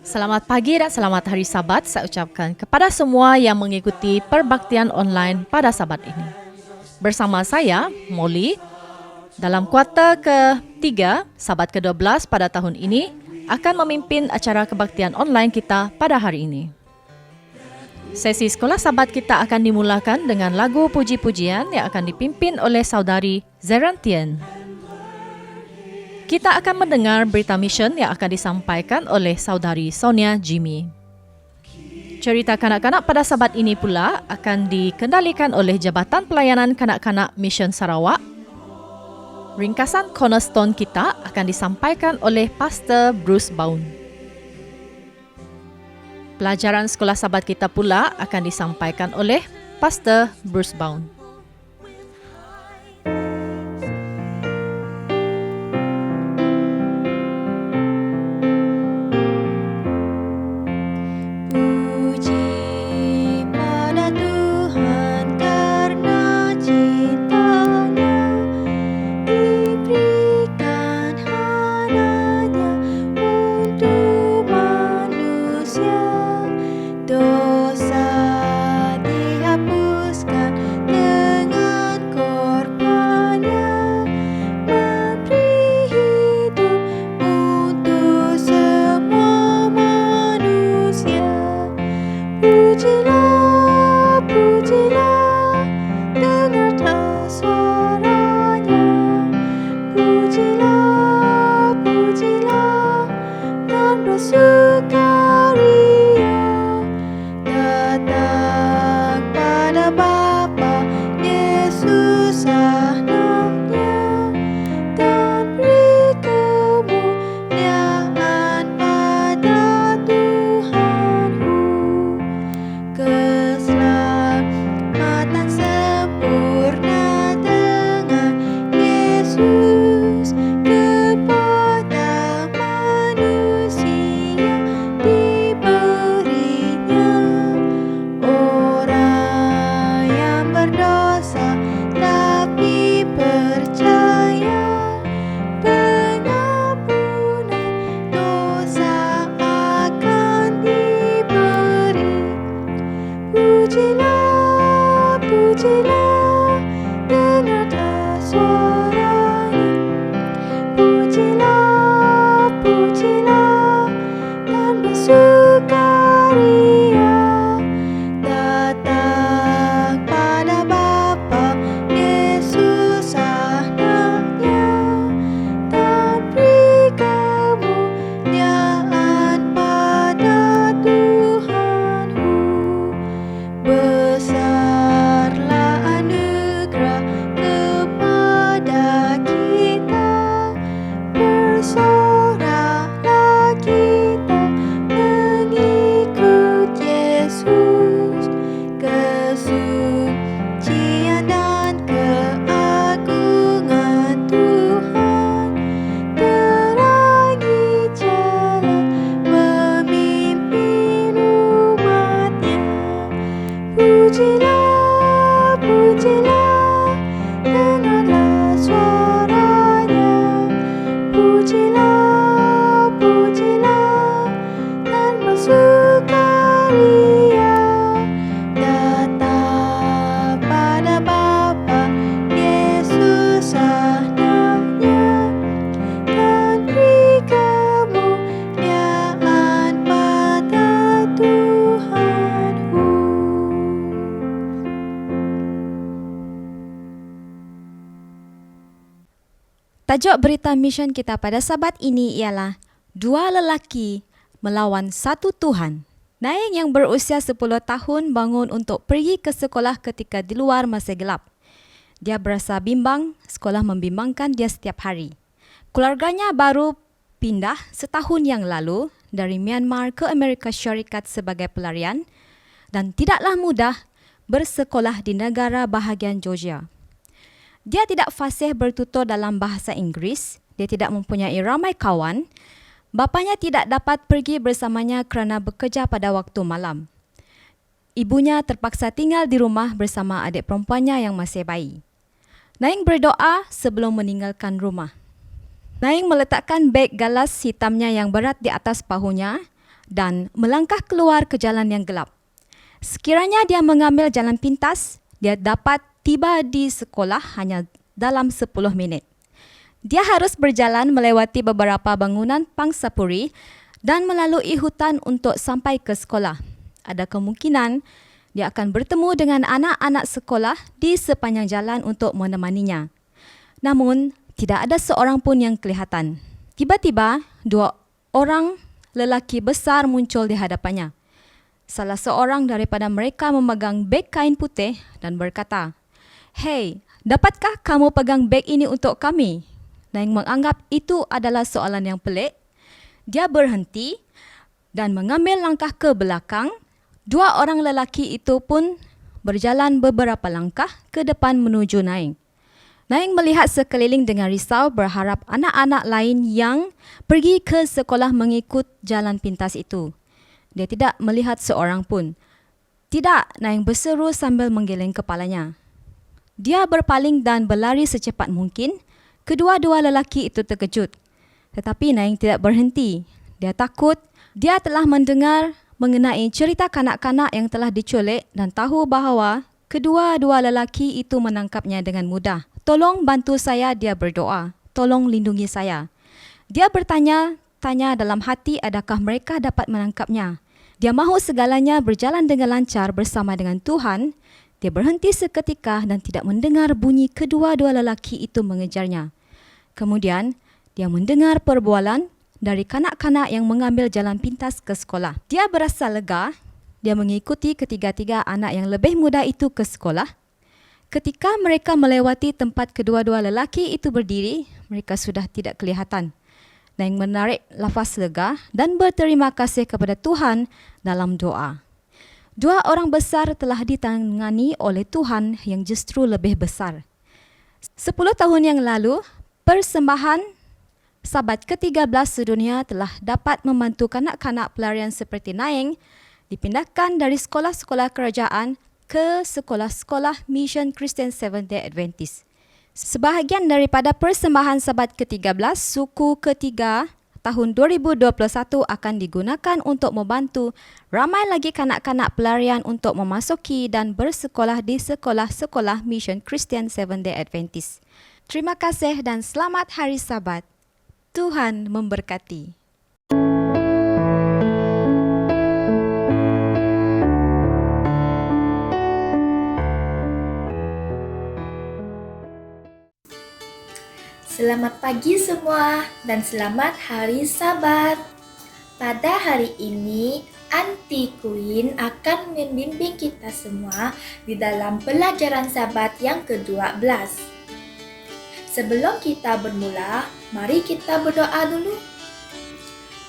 Selamat pagi dan selamat hari Sabat saya ucapkan kepada semua yang mengikuti perbaktian online pada Sabat ini. Bersama saya, Molly, dalam kuarter ke-3, Sabat ke-12 pada tahun ini, akan memimpin acara kebaktian online kita pada hari ini. Sesi sekolah Sabat kita akan dimulakan dengan lagu puji-pujian yang akan dipimpin oleh saudari Zerantian. Kita akan mendengar berita mission yang akan disampaikan oleh saudari Sonia Jimmy. Cerita kanak-kanak pada Sabat ini pula akan dikendalikan oleh Jabatan Pelayanan Kanak-kanak Mission Sarawak. Ringkasan cornerstone kita akan disampaikan oleh Pastor Bruce Bound. Pelajaran sekolah Sabat kita pula akan disampaikan oleh Pastor Bruce Bound. Tajuk berita mission kita pada Sabat ini ialah dua lelaki melawan satu Tuhan. Naing yang berusia 10 tahun bangun untuk pergi ke sekolah ketika di luar masih gelap. Dia berasa bimbang, sekolah membimbangkan dia setiap hari. Keluarganya baru pindah setahun yang lalu dari Myanmar ke Amerika Syarikat sebagai pelarian dan tidaklah mudah bersekolah di negara bahagian Georgia. Dia tidak fasih bertutur dalam bahasa Inggeris, dia tidak mempunyai ramai kawan. Bapanya tidak dapat pergi bersamanya kerana bekerja pada waktu malam. Ibunya terpaksa tinggal di rumah bersama adik perempuannya yang masih bayi. Naing berdoa sebelum meninggalkan rumah. Naing meletakkan beg galas hitamnya yang berat di atas bahunya dan melangkah keluar ke jalan yang gelap. Sekiranya dia mengambil jalan pintas, dia dapat tiba di sekolah hanya dalam 10 minit. Dia harus berjalan melewati beberapa bangunan pangsapuri dan melalui hutan untuk sampai ke sekolah. Ada kemungkinan dia akan bertemu dengan anak-anak sekolah di sepanjang jalan untuk menemaninya. Namun, tidak ada seorang pun yang kelihatan. Tiba-tiba, 2 orang lelaki besar muncul di hadapannya. Salah seorang daripada mereka memegang beg kain putih dan berkata, "Hei, dapatkah kamu pegang beg ini untuk kami?" Naing menganggap itu adalah soalan yang pelik. Dia berhenti dan mengambil langkah ke belakang. 2 orang lelaki itu pun berjalan beberapa langkah ke depan menuju Naing. Naing melihat sekeliling dengan risau, berharap anak-anak lain yang pergi ke sekolah mengikut jalan pintas itu. Dia tidak melihat seorang pun. "Tidak," Naing berseru sambil menggeleng kepalanya. Dia berpaling dan berlari secepat mungkin. Kedua-dua lelaki itu terkejut. Tetapi Naing tidak berhenti. Dia takut. Dia telah mendengar mengenai cerita kanak-kanak yang telah diculik dan tahu bahawa kedua-dua lelaki itu menangkapnya dengan mudah. "Tolong bantu saya," dia berdoa. "Tolong lindungi saya." Dia bertanya-tanya dalam hati adakah mereka dapat menangkapnya. Dia mahu segalanya berjalan dengan lancar bersama dengan Tuhan. Dia berhenti seketika dan tidak mendengar bunyi kedua-dua lelaki itu mengejarnya. Kemudian, dia mendengar perbualan dari kanak-kanak yang mengambil jalan pintas ke sekolah. Dia berasa lega. Dia mengikuti ketiga-tiga anak yang lebih muda itu ke sekolah. Ketika mereka melewati tempat kedua-dua lelaki itu berdiri, mereka sudah tidak kelihatan. Naing menarik lafaz lega dan berterima kasih kepada Tuhan dalam doa. 2 orang besar telah ditangani oleh Tuhan yang justru lebih besar. 10 tahun yang lalu, persembahan Sabat ke-13 sedunia telah dapat membantu kanak-kanak pelarian seperti Naing dipindahkan dari sekolah-sekolah kerajaan ke sekolah-sekolah Mission Christian Seventh-day Adventist. Sebahagian daripada persembahan Sabat ke-13 suku ketiga tahun 2021 akan digunakan untuk membantu ramai lagi kanak-kanak pelarian untuk memasuki dan bersekolah di sekolah-sekolah Mission Christian Seventh-day Adventist. Terima kasih dan selamat Hari Sabat. Tuhan memberkati. Selamat pagi semua dan selamat Hari Sabat. Pada hari ini, Aunty Queen akan membimbing kita semua di dalam pelajaran Sabat yang ke-12. Sebelum kita bermula, mari kita berdoa dulu.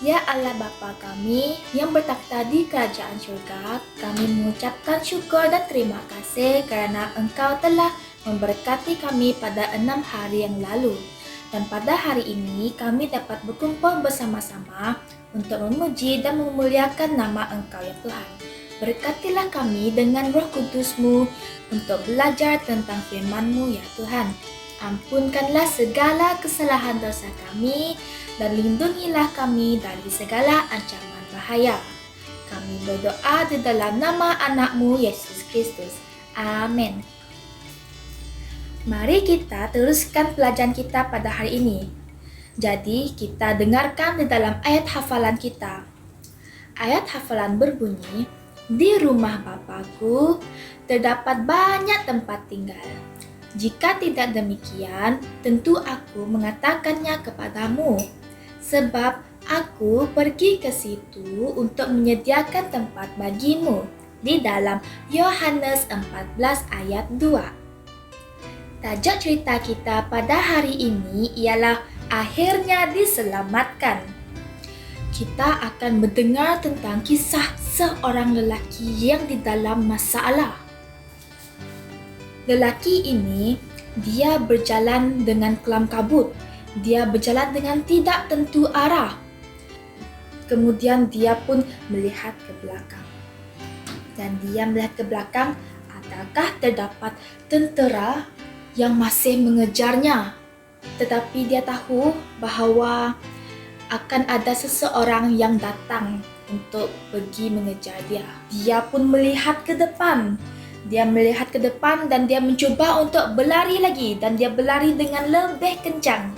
Ya Allah Bapa kami yang bertakhta di kerajaan syurga, kami mengucapkan syukur dan terima kasih kerana Engkau telah memberkati kami pada 6 hari yang lalu. Dan pada hari ini kami dapat berkumpul bersama-sama untuk memuji dan memuliakan nama Engkau ya Tuhan. Berkatilah kami dengan Roh Kudus-Mu untuk belajar tentang firman-Mu ya Tuhan. Ampunkanlah segala kesalahan dosa kami dan lindungilah kami dari segala ancaman bahaya. Kami berdoa di dalam nama anak-Mu Yesus Kristus. Amin. Mari kita teruskan pelajaran kita pada hari ini. Jadi, kita dengarkan di dalam ayat hafalan kita. Ayat hafalan berbunyi, "Di rumah Bapakku terdapat banyak tempat tinggal. Jika tidak demikian, tentu aku mengatakannya kepadamu. Sebab aku pergi ke situ untuk menyediakan tempat bagimu." Di dalam Yohanes 14 ayat 2. Tajuk cerita kita pada hari ini ialah Akhirnya Diselamatkan. Kita akan mendengar tentang kisah seorang lelaki yang di dalam masalah. Lelaki ini, dia berjalan dengan kelam kabut. Dia berjalan dengan tidak tentu arah. Kemudian dia pun melihat ke belakang. Dan dia melihat ke belakang, adakah terdapat tentera yang masih mengejarnya. Tetapi dia tahu bahawa akan ada seseorang yang datang untuk pergi mengejar dia. Dia pun melihat ke depan. Dia melihat ke depan dan dia mencuba untuk berlari lagi, dan dia berlari dengan lebih kencang.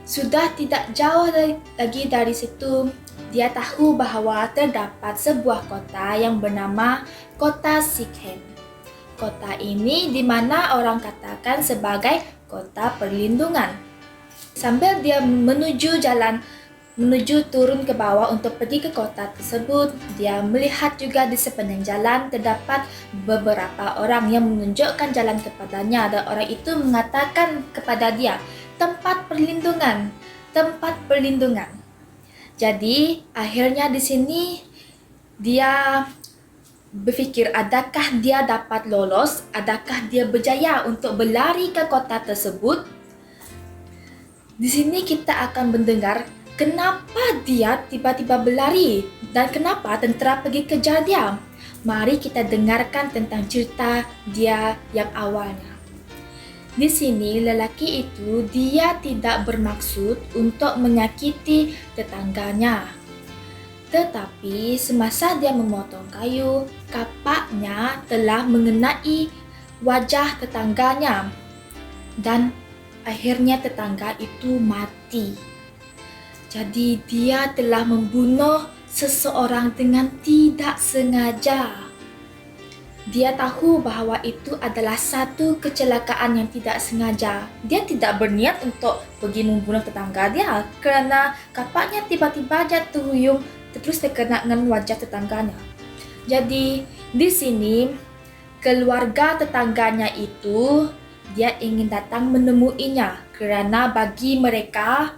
Sudah tidak jauh lagi dari situ, dia tahu bahawa terdapat sebuah kota yang bernama Kota Sikhem. Kota ini di mana orang katakan sebagai kota perlindungan. Sambil dia menuju turun ke bawah untuk pergi ke kota tersebut, dia melihat juga di sepanjang jalan terdapat beberapa orang yang menunjukkan jalan kepadanya, dan orang itu mengatakan kepada dia, tempat perlindungan, tempat perlindungan. Jadi, akhirnya di sini dia berfikir, adakah dia dapat lolos? Adakah dia berjaya untuk berlari ke kota tersebut? Di sini kita akan mendengar kenapa dia tiba-tiba berlari dan kenapa tentera pergi kejar dia. Mari kita dengarkan tentang cerita dia yang awalnya. Di sini lelaki itu dia tidak bermaksud untuk menyakiti tetangganya. Tetapi semasa dia memotong kayu, kapaknya telah mengenai wajah tetangganya dan akhirnya tetangga itu mati. Jadi dia telah membunuh seseorang dengan tidak sengaja. Dia tahu bahawa itu adalah satu kecelakaan yang tidak sengaja. Dia tidak berniat untuk pergi membunuh tetangga dia kerana kapaknya tiba-tiba jatuh huyung terus terkena dengan wajah tetangganya. Jadi di sini keluarga tetangganya itu dia ingin datang menemuinya kerana bagi mereka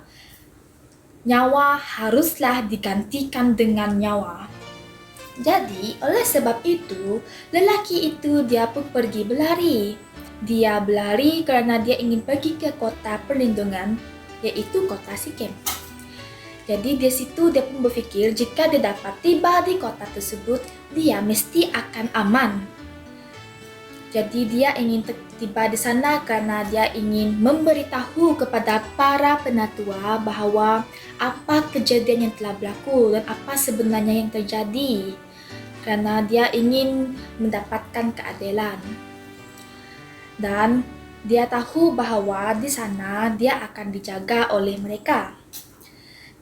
nyawa haruslah digantikan dengan nyawa. Jadi, oleh sebab itu, lelaki itu dia pun pergi berlari. Dia berlari kerana dia ingin pergi ke kota perlindungan, iaitu kota Sikhem. Jadi, di situ dia pun berfikir jika dia dapat tiba di kota tersebut, dia mesti akan aman. Jadi, dia ingin tiba di sana kerana dia ingin memberitahu kepada para penatua bahawa apa kejadian yang telah berlaku dan apa sebenarnya yang terjadi. Kerana dia ingin mendapatkan keadilan. Dan dia tahu bahawa di sana dia akan dijaga oleh mereka.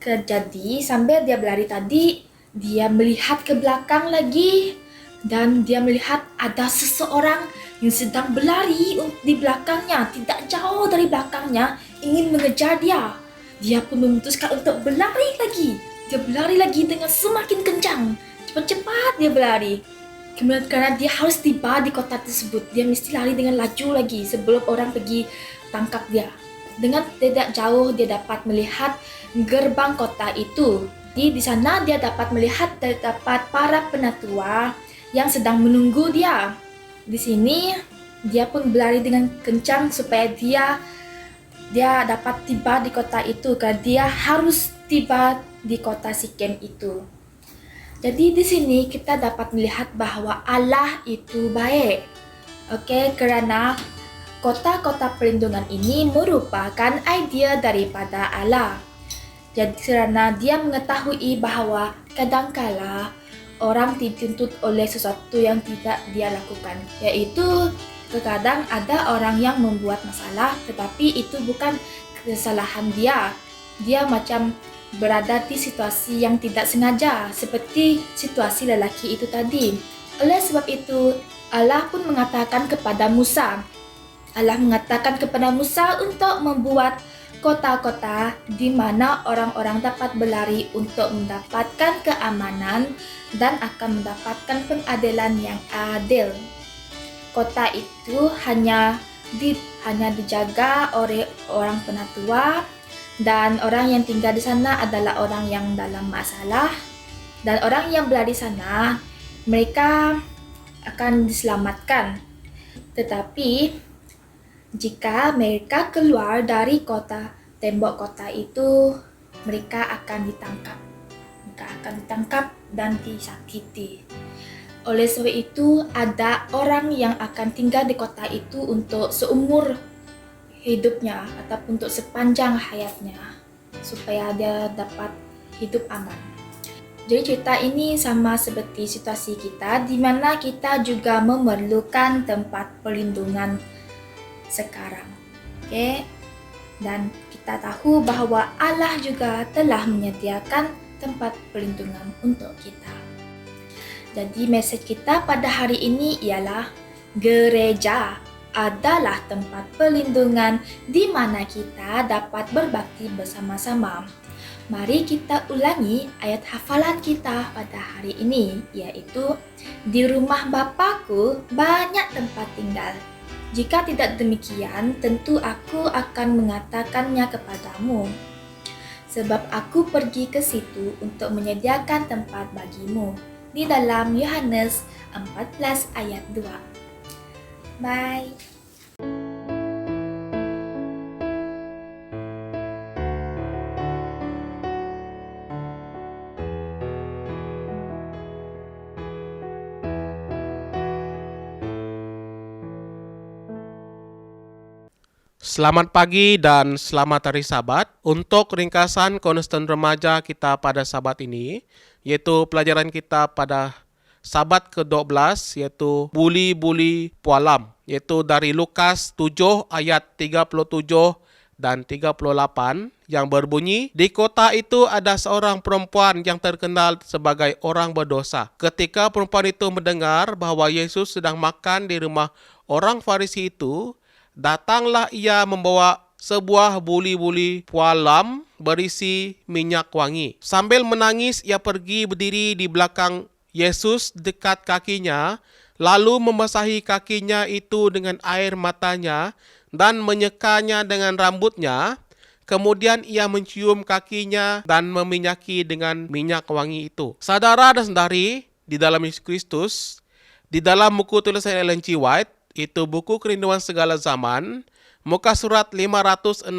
Jadi sambil dia berlari tadi, dia melihat ke belakang lagi dan dia melihat ada seseorang yang sedang berlari di belakangnya, tidak jauh dari belakangnya, ingin mengejar dia. Dia pun memutuskan untuk berlari lagi. Dia berlari lagi dengan semakin kencang. Cepat-cepat dia berlari. Kemudian kerana dia harus tiba di kota tersebut, dia mesti lari dengan laju lagi sebelum orang pergi tangkap dia. Dengan tidak jauh dia dapat melihat gerbang kota itu. Di sana dia dapat melihat terdapat para penatua yang sedang menunggu dia. Di sini dia pun berlari dengan kencang supaya dia dapat tiba di kota itu, kerana dia harus tiba di kota Sikhem itu. Jadi di sini kita dapat melihat bahawa Allah itu baik. Kerana kota-kota perlindungan ini merupakan idea daripada Allah. Jadi kerana dia mengetahui bahawa kadangkala orang dituntut oleh sesuatu yang tidak dia lakukan, iaitu terkadang ada orang yang membuat masalah tetapi itu bukan kesalahan dia. Dia macam berada di situasi yang tidak sengaja, seperti situasi lelaki itu tadi. Oleh sebab itu, Allah pun mengatakan kepada Musa. Allah mengatakan kepada Musa untuk membuat kota-kota di mana orang-orang dapat berlari untuk mendapatkan keamanan dan akan mendapatkan pengadilan yang adil. Kota itu hanya dijaga oleh orang penatua, dan orang yang tinggal di sana adalah orang yang dalam masalah, dan orang yang berada di sana mereka akan diselamatkan. Tetapi jika mereka keluar dari tembok kota itu, mereka akan ditangkap. Mereka akan ditangkap dan disakiti. Oleh sebab itu, ada orang yang akan tinggal di kota itu untuk seumur hidupnya ataupun untuk sepanjang hayatnya supaya dia dapat hidup aman. Jadi cerita ini sama seperti situasi kita di mana kita juga memerlukan tempat perlindungan sekarang. Oke. Dan kita tahu bahwa Allah juga telah menyediakan tempat perlindungan untuk kita. Jadi mesej kita pada hari ini ialah gereja adalah tempat perlindungan di mana kita dapat berbakti bersama-sama. Mari kita ulangi ayat hafalan kita pada hari ini, yaitu di rumah Bapakku banyak tempat tinggal. Jika tidak demikian, tentu aku akan mengatakannya kepadamu. Sebab aku pergi ke situ untuk menyediakan tempat bagimu. Di dalam Yohanes 14 ayat 2. Bye. Selamat pagi dan selamat hari Sabat. Untuk ringkasan Konsisten Remaja kita pada Sabat ini, yaitu pelajaran kita pada Sabat ke-12, yaitu Buli-Buli Pualam, yaitu dari Lukas 7 ayat 37 dan 38 yang berbunyi, di kota itu ada seorang perempuan yang terkenal sebagai orang berdosa. Ketika perempuan itu mendengar bahwa Yesus sedang makan di rumah orang Farisi itu, datanglah ia membawa sebuah buli-buli pualam berisi minyak wangi. Sambil menangis, ia pergi berdiri di belakang Yesus dekat kakinya, lalu membasahi kakinya itu dengan air matanya dan menyekanya dengan rambutnya. Kemudian ia mencium kakinya dan meminyaki dengan minyak wangi itu. Saudara dan saudari di dalam Yesus Kristus, di dalam buku tulisan Ellen G. White, itu buku Kerinduan Segala Zaman, muka surat 564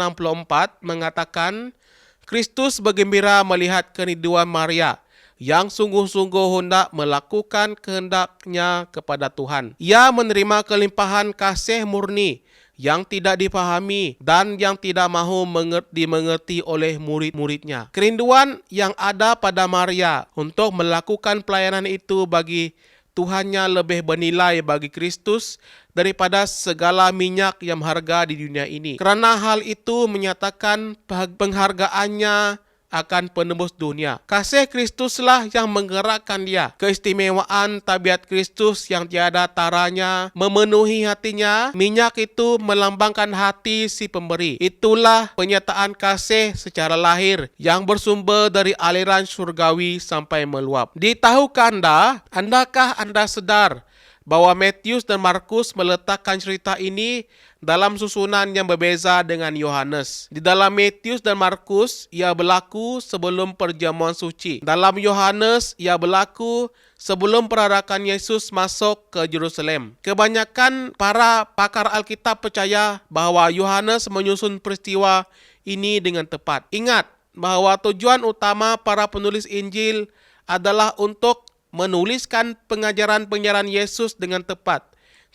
mengatakan, Kristus bergembira melihat kerinduan Maria yang sungguh-sungguh hendak melakukan kehendaknya kepada Tuhan. Ia menerima kelimpahan kasih murni yang tidak dipahami dan yang tidak mahu dimengerti oleh murid-muridnya. Kerinduan yang ada pada Maria untuk melakukan pelayanan itu bagi Tuhannya lebih bernilai bagi Kristus daripada segala minyak yang berharga di dunia ini. Kerana hal itu menyatakan penghargaannya akan penebus dunia. Kasih Kristuslah yang menggerakkan dia. Keistimewaan tabiat Kristus yang tiada taranya memenuhi hatinya. Minyak itu melambangkan hati si pemberi. Itulah penyataan kasih secara lahir yang bersumber dari aliran surgawi sampai meluap. Ditahukah andakah anda sedar bahwa Matius dan Markus meletakkan cerita ini dalam susunan yang berbeza dengan Yohanes. Di dalam Matius dan Markus, ia berlaku sebelum perjamuan suci. Dalam Yohanes, ia berlaku sebelum perarakan Yesus masuk ke Yerusalem. Kebanyakan para pakar Alkitab percaya bahwa Yohanes menyusun peristiwa ini dengan tepat. Ingat bahwa tujuan utama para penulis Injil adalah untuk menuliskan pengajaran-pengajaran Yesus dengan tepat.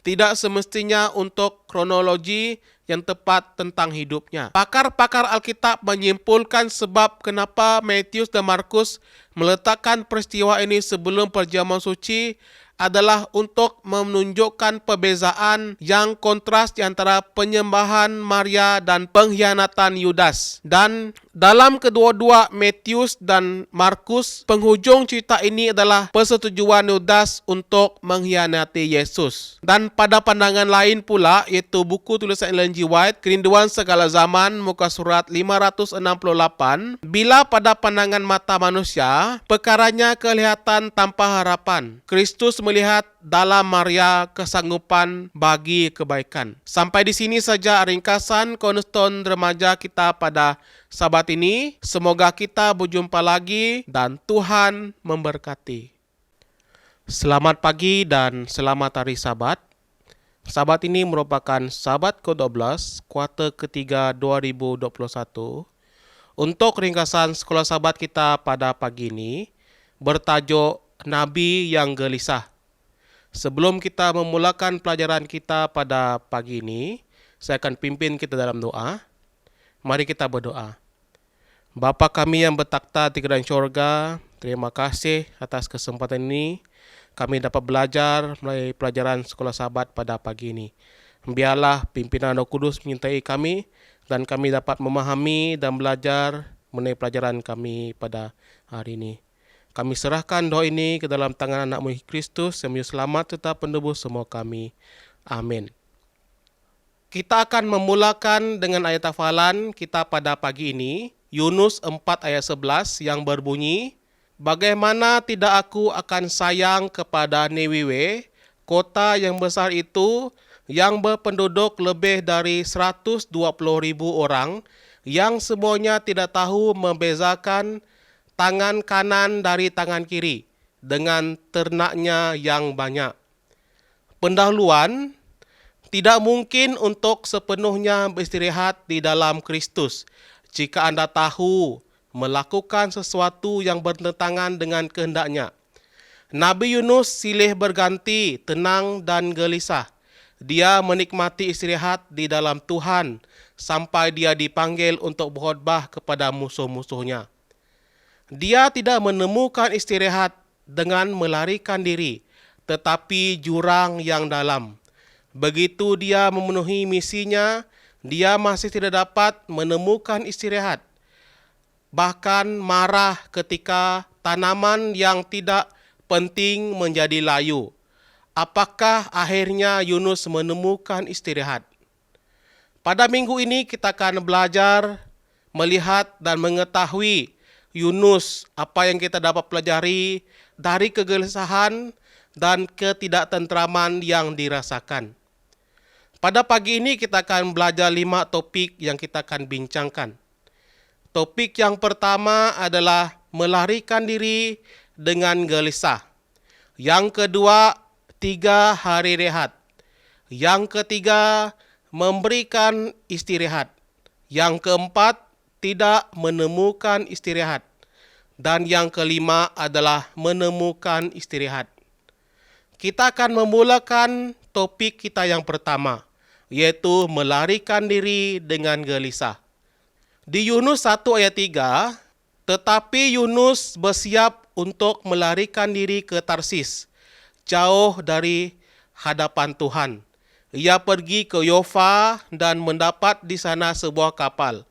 Tidak semestinya untuk kronologi yang tepat tentang hidupnya. Pakar-pakar Alkitab menyimpulkan sebab kenapa Matius dan Markus meletakkan peristiwa ini sebelum perjamuan suci adalah untuk menunjukkan perbezaan yang kontras di antara penyembahan Maria dan pengkhianatan Yudas. Dan dalam kedua-dua Matius dan Markus, penghujung cerita ini adalah persetujuan Yudas untuk mengkhianati Yesus. Dan pada pandangan lain pula, yaitu buku tulisan Ellen G. White, Kerinduan Segala Zaman, muka surat 568, bila pada pandangan mata manusia, perkaranya kelihatan tanpa harapan. Kristus melihat dalam Maria kesanggupan bagi kebaikan. Sampai di sini saja ringkasan Konsisten Remaja kita pada Sabat ini. Semoga kita berjumpa lagi dan Tuhan memberkati. Selamat pagi dan selamat hari Sabat. Sabat ini merupakan Sabat ke-12, kuarter ketiga 2021. Untuk ringkasan sekolah Sabat kita pada pagi ini bertajuk Nabi yang Gelisah. Sebelum kita memulakan pelajaran kita pada pagi ini, saya akan pimpin kita dalam doa. Mari kita berdoa. Bapa kami yang bertakhta di kerajaan syurga, terima kasih atas kesempatan ini. Kami dapat belajar melalui pelajaran sekolah sahabat pada pagi ini. Biarlah pimpinan Roh Kudus menyertai kami dan kami dapat memahami dan belajar mengenai pelajaran kami pada hari ini. Kami serahkan doa ini ke dalam tangan anak-Mu Kristus yang menjadi selamat serta penebus semua kami. Amin. Kita akan memulakan dengan ayat hafalan kita pada pagi ini, Yunus 4 ayat 11 yang berbunyi, bagaimana tidak aku akan sayang kepada Niniwe, kota yang besar itu, yang berpenduduk lebih dari 120.000 orang, yang semuanya tidak tahu membezakan tangan kanan dari tangan kiri, dengan ternaknya yang banyak. Pendahuluan, tidak mungkin untuk sepenuhnya beristirahat di dalam Kristus jika Anda tahu melakukan sesuatu yang bertentangan dengan kehendaknya. Nabi Yunus silih berganti tenang dan gelisah. Dia menikmati istirahat di dalam Tuhan sampai dia dipanggil untuk berkhotbah kepada musuh-musuhnya. Dia tidak menemukan istirahat dengan melarikan diri, tetapi jurang yang dalam. Begitu dia memenuhi misinya, dia masih tidak dapat menemukan istirahat. Bahkan marah ketika tanaman yang tidak penting menjadi layu. Apakah akhirnya Yunus menemukan istirahat? Pada minggu ini kita akan belajar, melihat dan mengetahui Yunus, apa yang kita dapat pelajari dari kegelisahan dan ketidaktentraman yang dirasakan. Pada pagi ini kita akan belajar 5 topik yang kita akan bincangkan. Topik yang pertama adalah melarikan diri dengan gelisah. Yang kedua, 3 hari rehat. Yang ketiga, memberikan istirahat. Yang keempat, tidak menemukan istirahat. Dan yang kelima adalah menemukan istirahat. Kita akan memulakan topik kita yang pertama, yaitu melarikan diri dengan gelisah. Di Yunus 1 ayat 3, tetapi Yunus bersiap untuk melarikan diri ke Tarsis, jauh dari hadapan Tuhan. Ia pergi ke Yofa dan mendapat di sana sebuah kapal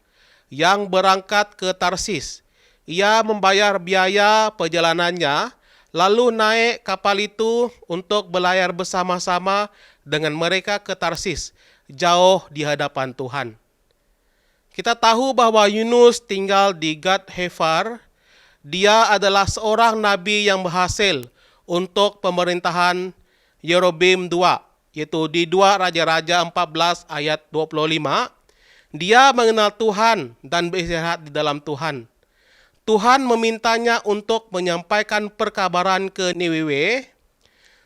yang berangkat ke Tarsis. Ia membayar biaya perjalanannya, lalu naik kapal itu untuk berlayar bersama-sama dengan mereka ke Tarsis, jauh di hadapan Tuhan. Kita tahu bahwa Yunus tinggal di Gad Hefar. Dia adalah seorang nabi yang berhasil untuk pemerintahan Yerobeam II, yaitu di 2 Raja-Raja 14 ayat 25. Dia mengenal Tuhan dan beristirahat di dalam Tuhan. Tuhan memintanya untuk menyampaikan perkabaran ke Niniwe.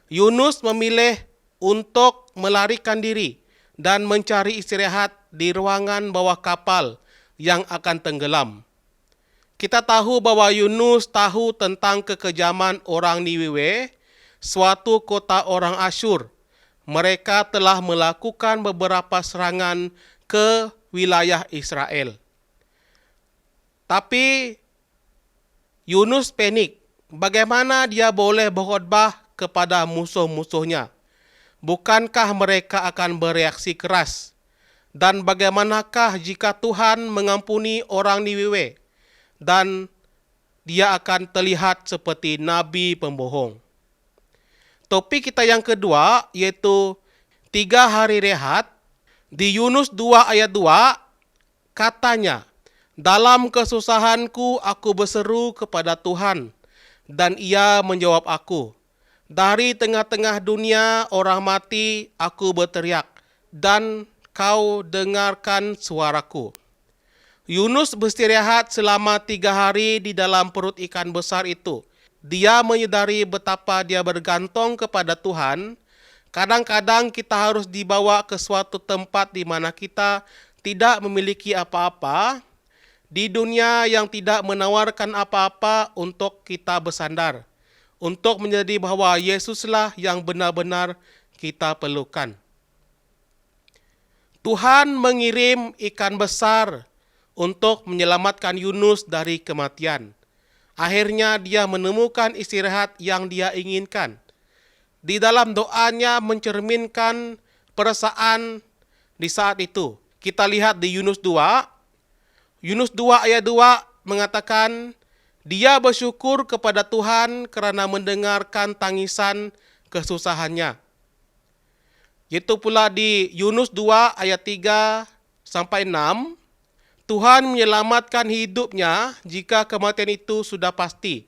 Yunus memilih untuk melarikan diri dan mencari istirahat di ruangan bawah kapal yang akan tenggelam. Kita tahu bahwa Yunus tahu tentang kekejaman orang Niniwe, suatu kota orang Asyur. Mereka telah melakukan beberapa serangan ke wilayah Israel. Tapi Yunus panik. Bagaimana dia boleh berkhotbah kepada musuh-musuhnya? Bukankah mereka akan bereaksi keras? Dan bagaimanakah jika Tuhan mengampuni orang Niniwe dan dia akan terlihat seperti nabi pembohong? Topik kita yang kedua yaitu 3 hari rehat. Di Yunus 2 ayat 2 katanya, dalam kesusahanku aku berseru kepada Tuhan dan ia menjawab aku. Dari tengah-tengah dunia orang mati aku berteriak dan kau dengarkan suaraku. Yunus beristirahat selama 3 hari di dalam perut ikan besar itu. Dia menyadari betapa dia bergantung kepada Tuhan. Kadang-kadang kita harus dibawa ke suatu tempat di mana kita tidak memiliki apa-apa, di dunia yang tidak menawarkan apa-apa untuk kita bersandar, untuk menjadi bahwa Yesuslah yang benar-benar kita perlukan. Tuhan mengirim ikan besar untuk menyelamatkan Yunus dari kematian. Akhirnya dia menemukan istirahat yang dia inginkan. Di dalam doanya mencerminkan perasaan di saat itu. Kita lihat di Yunus 2. Yunus 2 ayat 2 mengatakan, dia bersyukur kepada Tuhan karena mendengarkan tangisan kesusahannya. Itu pula di Yunus 2 ayat 3 sampai 6. Tuhan menyelamatkan hidupnya jika kematian itu sudah pasti.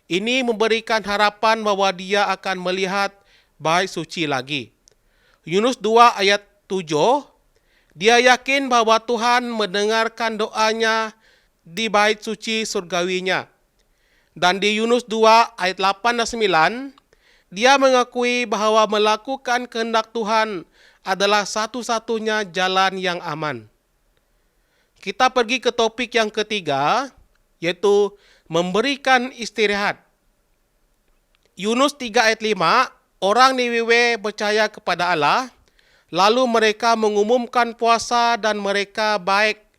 Ini memberikan harapan bahwa dia akan melihat bait suci lagi. Yunus 2 ayat 7, dia yakin bahwa Tuhan mendengarkan doanya di bait suci surgawinya. Dan di Yunus 2 ayat 8 dan 9, dia mengakui bahwa melakukan kehendak Tuhan adalah satu-satunya jalan yang aman. Kita pergi ke topik yang ketiga, yaitu memberikan istirahat. Yunus 3 ayat 5, orang Niniwe percaya kepada Allah, lalu mereka mengumumkan puasa dan mereka baik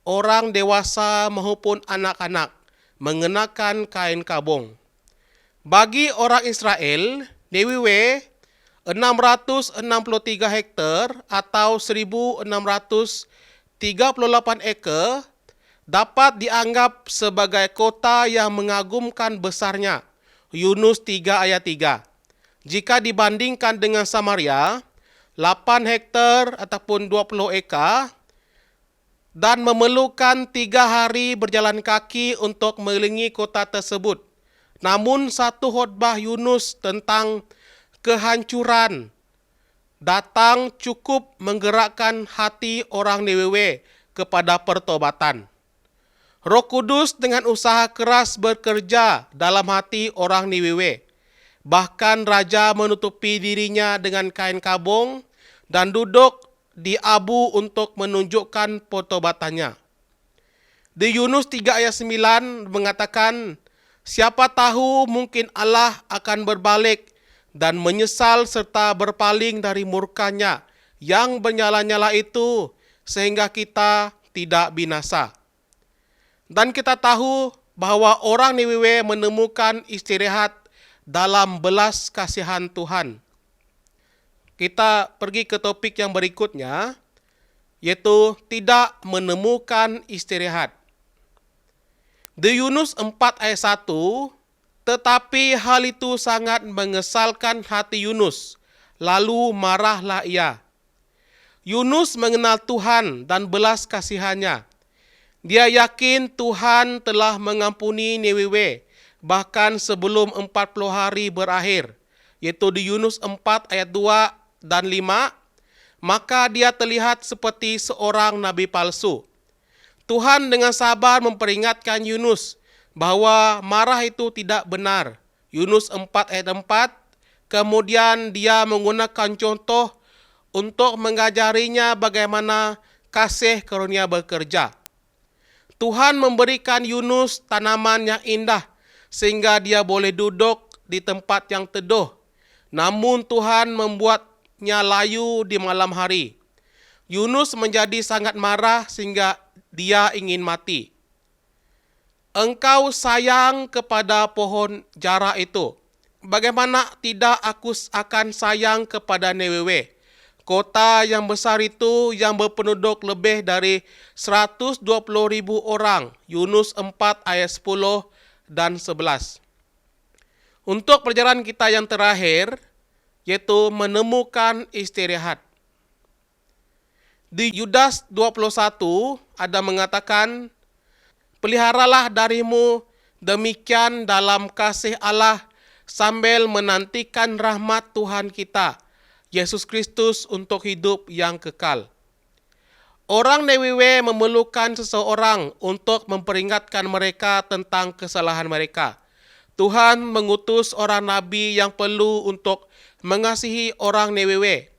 orang dewasa maupun anak-anak mengenakan kain kabung. Bagi orang Israel, Niniwe 663 hektar atau 1638 ekar dapat dianggap sebagai kota yang mengagumkan besarnya. Yunus 3 ayat 3. Jika dibandingkan dengan Samaria, 8 hektar ataupun 20 ekar, dan memerlukan 3 hari berjalan kaki untuk mengelilingi kota tersebut. Namun satu khotbah Yunus tentang kehancuran datang cukup menggerakkan hati orang Niniwe kepada pertobatan. Roh Kudus dengan usaha keras bekerja dalam hati orang Niniwe. Bahkan raja menutupi dirinya dengan kain kabung dan duduk di abu untuk menunjukkan pertobatannya. Di Yunus 3 ayat 9 mengatakan, siapa tahu mungkin Allah akan berbalik dan menyesal serta berpaling dari murkanya yang bernyala-nyala itu sehingga kita tidak binasa. Dan kita tahu bahwa orang Niniwe menemukan istirahat dalam belas kasihan Tuhan. Kita pergi ke topik yang berikutnya, yaitu tidak menemukan istirahat. Di Yunus 4 ayat 1, tetapi hal itu sangat mengesalkan hati Yunus, lalu marahlah ia. Yunus mengenal Tuhan dan belas kasihannya. Dia yakin Tuhan telah mengampuni Niniwe, bahkan sebelum 40 hari berakhir, yaitu di Yunus 4 ayat 2 dan 5, maka dia terlihat seperti seorang nabi palsu. Tuhan dengan sabar memperingatkan Yunus bahwa marah itu tidak benar. Yunus 4 ayat 4, kemudian dia menggunakan contoh untuk mengajarinya bagaimana kasih karunia bekerja. Tuhan memberikan Yunus tanaman yang indah sehingga dia boleh duduk di tempat yang teduh. Namun Tuhan membuatnya layu di malam hari. Yunus menjadi sangat marah sehingga dia ingin mati. Engkau sayang kepada pohon jara itu. Bagaimana tidak aku akan sayang kepada Niniwe, kota yang besar itu yang berpenduduk lebih dari 120.000 orang. Yunus 4 ayat 10 dan 11. Untuk perjalanan kita yang terakhir, yaitu menemukan istirahat. Di Yudas 21 ada mengatakan, peliharalah darimu demikian dalam kasih Allah sambil menantikan rahmat Tuhan kita, Yesus Kristus untuk hidup yang kekal. Orang Niniwe memerlukan seseorang untuk memperingatkan mereka tentang kesalahan mereka. Tuhan mengutus orang nabi yang perlu untuk mengasihi orang Niniwe.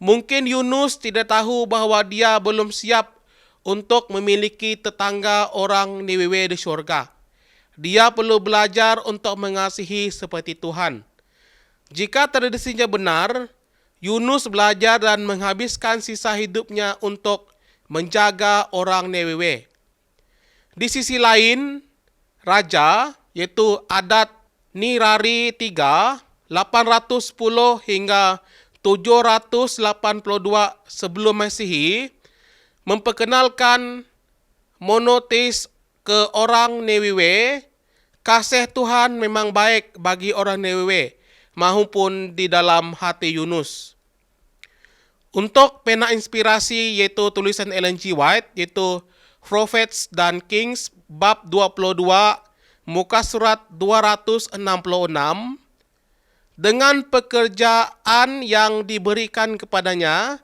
Mungkin Yunus tidak tahu bahwa dia belum siap untuk memiliki tetangga orang Niniwe di surga. Dia perlu belajar untuk mengasihi seperti Tuhan. Jika tradisinya benar, Yunus belajar dan menghabiskan sisa hidupnya untuk menjaga orang Niniwe. Di sisi lain, raja, yaitu adat Nirari 3, 810 hingga 782 sebelum Masehi, memperkenalkan monoteis ke orang Ninewe. Kasih Tuhan memang baik bagi orang Ninewe maupun di dalam hati Yunus. Untuk pena inspirasi yaitu tulisan Ellen G. White, yaitu Prophets dan Kings bab 22 muka surat 266. Dengan pekerjaan yang diberikan kepadanya,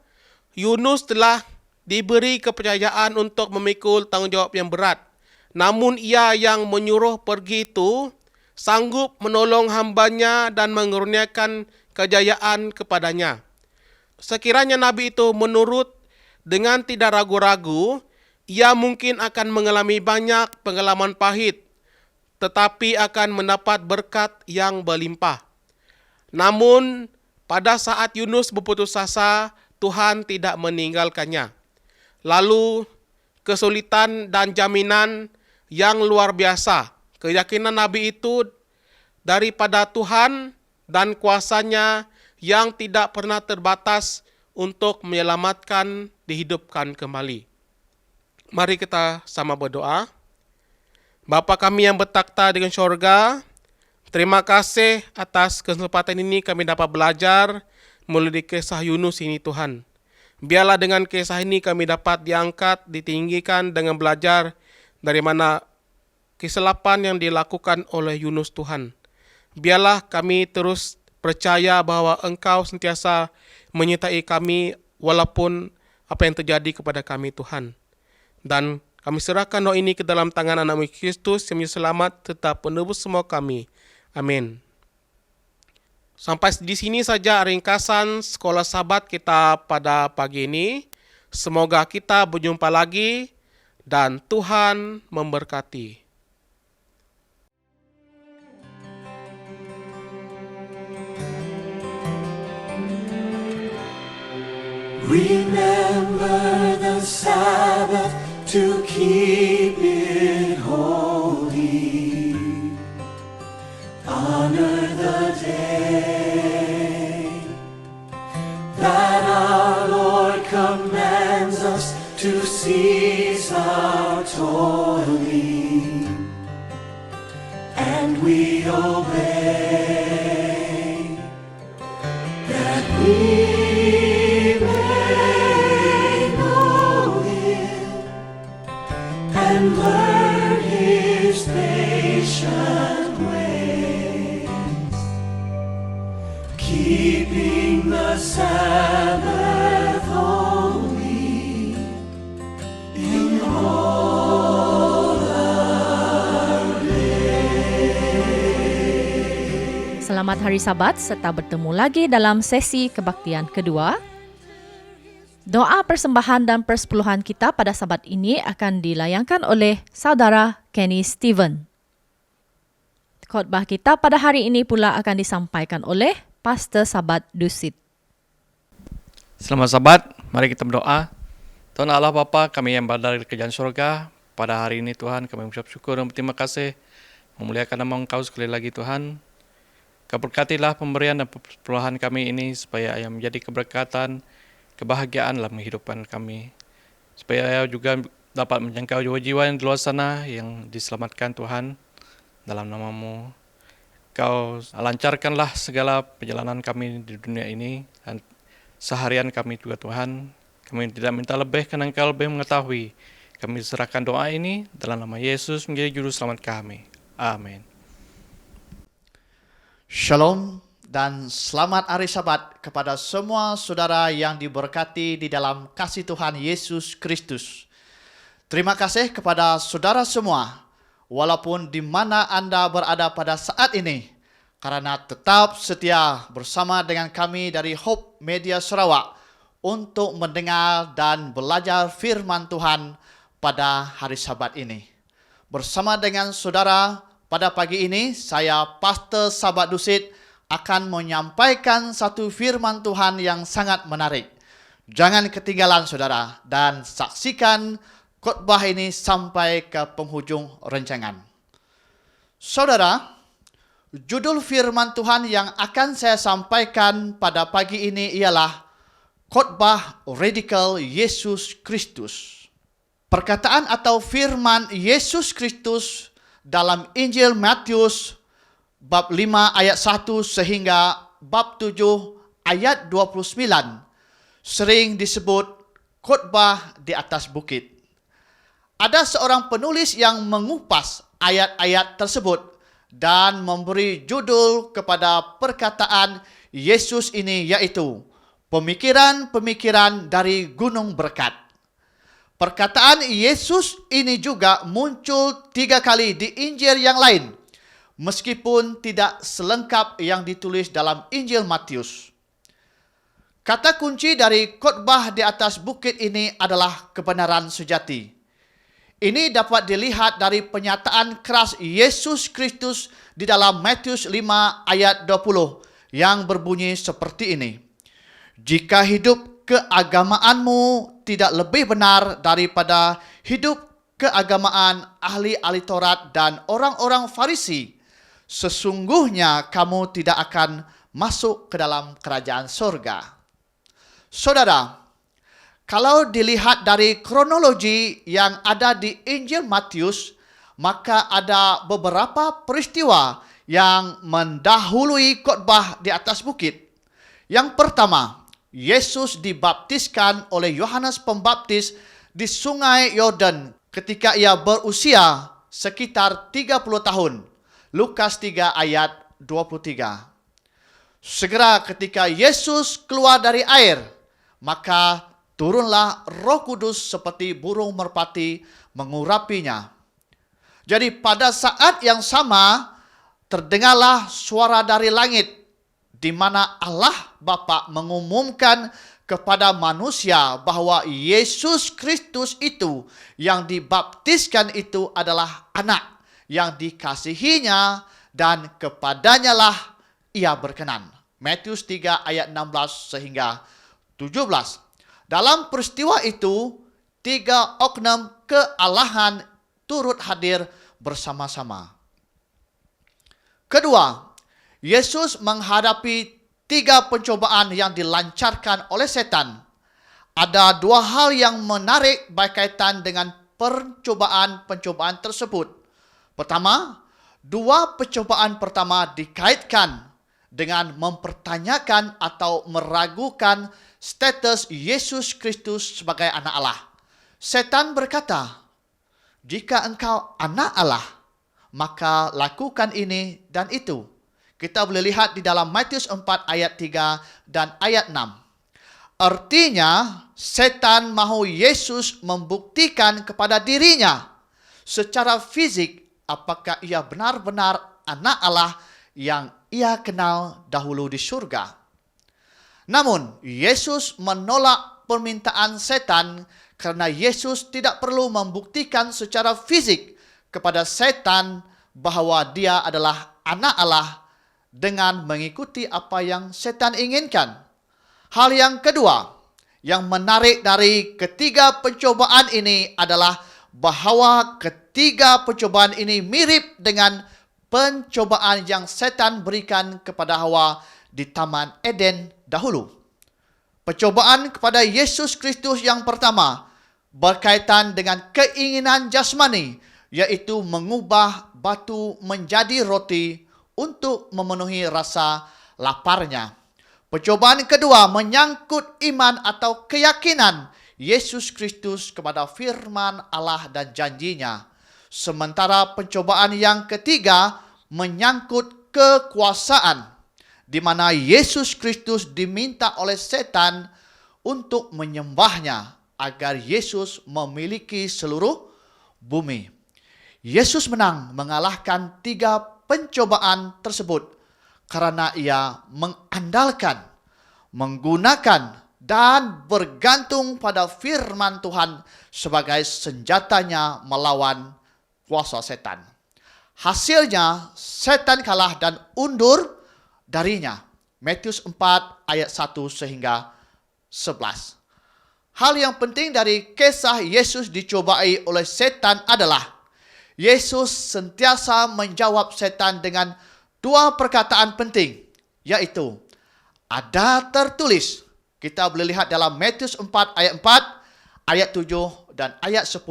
Yunus telah diberi kepercayaan untuk memikul tanggungjawab yang berat. Namun ia yang menyuruh pergi itu sanggup menolong hambanya dan mengurniakan kejayaan kepadanya. Sekiranya Nabi itu menurut dengan tidak ragu-ragu, ia mungkin akan mengalami banyak pengalaman pahit, tetapi akan mendapat berkat yang berlimpah. Namun, pada saat Yunus berputus asa, Tuhan tidak meninggalkannya. Lalu, kesulitan dan jaminan yang luar biasa. Keyakinan Nabi itu daripada Tuhan dan kuasanya yang tidak pernah terbatas untuk menyelamatkan, dihidupkan kembali. Mari kita sama berdoa. Bapa kami yang bertakhta dengan syurga, terima kasih atas kesempatan ini kami dapat belajar melalui kisah Yunus ini Tuhan. Biarlah dengan kisah ini kami dapat diangkat, ditinggikan dengan belajar dari mana kesilapan yang dilakukan oleh Yunus Tuhan. Biarlah kami terus percaya bahwa Engkau sentiasa menyertai kami walaupun apa yang terjadi kepada kami Tuhan. Dan kami serahkan doa ini ke dalam tangan anak-Mu Kristus yang selamat tetap penebus semua kami. Amin. Sampai di sini saja ringkasan sekolah sahabat kita pada pagi ini. Semoga kita berjumpa lagi dan Tuhan memberkati. Remember the Sabbath to keep it holy. Honor the day that our Lord commands us to cease our toiling, and we obey, that we and learn His patient ways, keeping the Sabbath holy in all our days. Selamat Hari Sabat serta bertemu lagi dalam sesi kebaktian kedua. Doa persembahan dan persepuluhan kita pada Sabat ini akan dilayangkan oleh Saudara Kenny Steven. Khotbah kita pada hari ini pula akan disampaikan oleh Pastor Sabat Dusit. Selamat Sabat, mari kita berdoa. Tuhan Allah Bapa, kami yang berada di kerajaan surga, pada hari ini Tuhan kami mengucap syukur dan berterima kasih, memuliakan nama Engkau sekali lagi Tuhan. Kau berkatilah pemberian dan persepuluhan kami ini supaya ia menjadi keberkatan, kebahagiaan dalam kehidupan kami, supaya juga dapat menjangkau jiwa-jiwa yang di luar sana yang diselamatkan Tuhan dalam nama-Mu. Kau lancarkanlah segala perjalanan kami di dunia ini dan seharian kami juga Tuhan. Kami tidak minta lebih karena Engkau lebih mengetahui. Kami serahkan doa ini dalam nama Yesus menjadi juru selamat kami. Amin. Shalom dan selamat hari Sabat kepada semua saudara yang diberkati di dalam kasih Tuhan Yesus Kristus. Terima kasih kepada saudara semua, walaupun di mana Anda berada pada saat ini, karena tetap setia bersama dengan kami dari Hope Media Sarawak untuk mendengar dan belajar firman Tuhan pada hari Sabat ini. Bersama dengan saudara pada pagi ini, saya Pastor Sabat Dusit akan menyampaikan satu firman Tuhan yang sangat menarik. Jangan ketinggalan saudara dan saksikan khotbah ini sampai ke penghujung rancangan. Saudara, judul firman Tuhan yang akan saya sampaikan pada pagi ini ialah khotbah radikal Yesus Kristus. Perkataan atau firman Yesus Kristus dalam Injil Matius bab 5 ayat 1 sehingga bab 7 ayat 29 sering disebut khotbah di atas bukit. Ada seorang penulis yang mengupas ayat-ayat tersebut dan memberi judul kepada perkataan Yesus ini, yaitu pemikiran-pemikiran dari Gunung Berkat. Perkataan Yesus ini juga muncul 3 kali di Injil yang lain, meskipun tidak selengkap yang ditulis dalam Injil Matius. Kata kunci dari khotbah di atas bukit ini adalah kebenaran sejati. Ini dapat dilihat dari pernyataan keras Yesus Kristus di dalam Matius 5 ayat 20 yang berbunyi seperti ini. Jika hidup keagamaanmu tidak lebih benar daripada hidup keagamaan ahli-ahli Taurat dan orang-orang Farisi, sesungguhnya kamu tidak akan masuk ke dalam kerajaan surga. Saudara, kalau dilihat dari kronologi yang ada di Injil Matius, maka ada beberapa peristiwa yang mendahului khotbah di atas bukit. Yang pertama, Yesus dibaptiskan oleh Yohanes Pembaptis di Sungai Yordan ketika ia berusia sekitar 30 tahun. Lukas 3 ayat 23. Segera ketika Yesus keluar dari air, maka turunlah Roh Kudus seperti burung merpati mengurapinya. Jadi pada saat yang sama terdengarlah suara dari langit di mana Allah Bapa mengumumkan kepada manusia bahwa Yesus Kristus itu yang dibaptiskan itu adalah anak yang dikasihinya dan kepadanya lah ia berkenan. Matius 3 ayat 16 sehingga 17. Dalam peristiwa itu, 3 oknum kealahan turut hadir bersama-sama. Kedua, Yesus menghadapi 3 pencobaan yang dilancarkan oleh setan. Ada 2 hal yang menarik berkaitan dengan pencobaan-pencobaan tersebut. Pertama, 2 pencobaan pertama dikaitkan dengan mempertanyakan atau meragukan status Yesus Kristus sebagai anak Allah. Setan berkata, jika engkau anak Allah, maka lakukan ini dan itu. Kita boleh lihat di dalam Matius 4 ayat 3 dan ayat 6. Artinya, setan mahu Yesus membuktikan kepada dirinya secara fisik apakah ia benar-benar anak Allah yang ia kenal dahulu di surga. Namun, Yesus menolak permintaan setan karena Yesus tidak perlu membuktikan secara fisik kepada setan bahwa dia adalah anak Allah dengan mengikuti apa yang setan inginkan. Hal yang kedua yang menarik dari ketiga pencobaan ini adalah bahwa ketiga pencobaan ini mirip dengan pencobaan yang setan berikan kepada Hawa di Taman Eden dahulu. Percobaan kepada Yesus Kristus yang pertama berkaitan dengan keinginan jasmani, yaitu mengubah batu menjadi roti untuk memenuhi rasa laparnya. Percobaan kedua menyangkut iman atau keyakinan Yesus Kristus kepada firman Allah dan janjinya. Sementara pencobaan yang ketiga menyangkut kekuasaan, di mana Yesus Kristus diminta oleh setan untuk menyembahnya agar Yesus memiliki seluruh bumi. Yesus menang mengalahkan 3 pencobaan tersebut karena ia mengandalkan, menggunakan dan bergantung pada firman Tuhan sebagai senjatanya melawan kuasa setan. Hasilnya setan kalah dan undur darinya. Matius 4 ayat 1 sehingga 11. hal yang penting dari kisah Yesus dicobai oleh setan adalah Yesus sentiasa menjawab setan dengan dua perkataan penting, yaitu ada tertulis. Kita boleh lihat dalam Matius 4 ayat 4, ayat 7 dan ayat 10.